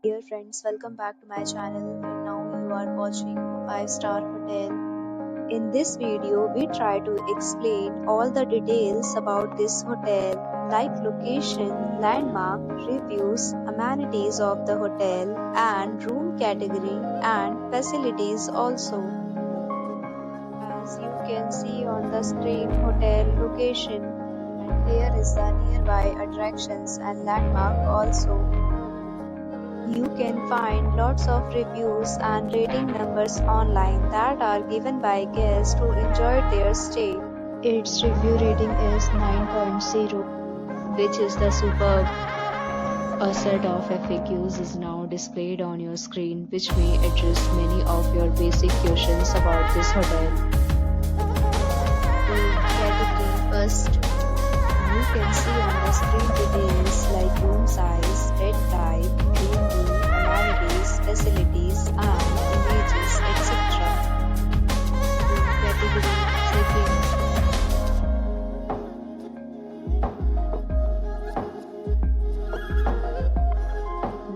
Dear friends, welcome back to my channel and now you are watching a 5-star hotel. In this video, we try to explain all the details about this hotel like location, landmark, reviews, amenities of the hotel and room category and facilities also. As you can see on the screen, hotel location, and here is the nearby attractions and landmark also. You can find lots of reviews and rating numbers online that are given by guests who enjoyed their stay. Its review rating is 9.0, which is the superb. A set of FAQs is now displayed on your screen, which may address many of your basic questions about this hotel. Room category first. You can see on the screen details like room size, bed type, room view, amenities, facilities, and images, etc. Room category second.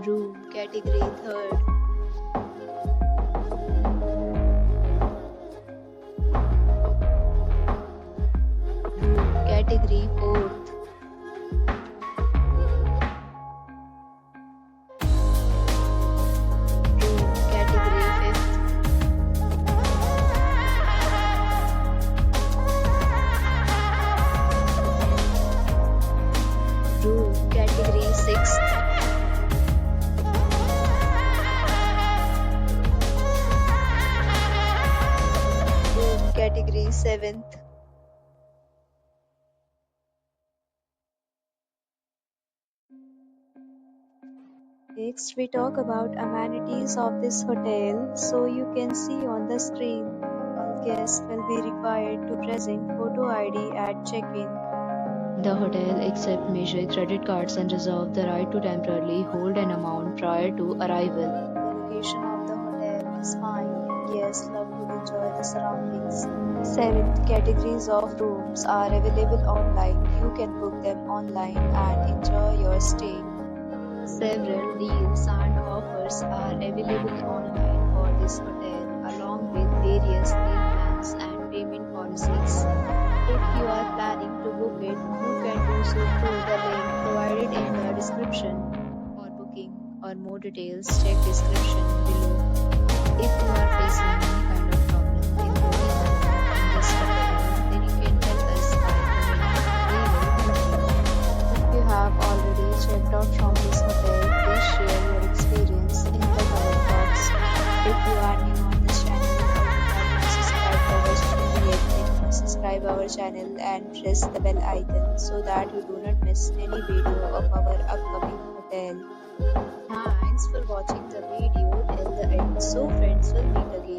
Room category third. Room category fourth. Room category 6th. Room category 7th. Next, we talk about amenities of this hotel. So you can see on the screen, all guests will be required to present photo ID at check-in. The hotel accepts major credit cards and reserves the right to temporarily hold an amount prior to arrival. The location of the hotel is fine and guests love to enjoy the surroundings. 7th, categories of rooms are available online. You can book them online and enjoy your stay. Several deals and offers are available online for this hotel along with various meal plans and payment policies. If you are planning to book it, you can do so through the link provided in the description. For booking or more details, check description below. If you are facing any kind of problem in booking a room in this hotel, then you can tell us by commenting. We will help you. If you have already checked out from this hotel, please share your experience in the comment box. If you are new on this channel or you have not subscribed our channel yet, then subscribe our channel and press the bell icon so that you do not miss any video of our upcoming hotel. Thanks for watching the video till the end. So friends, will meet again.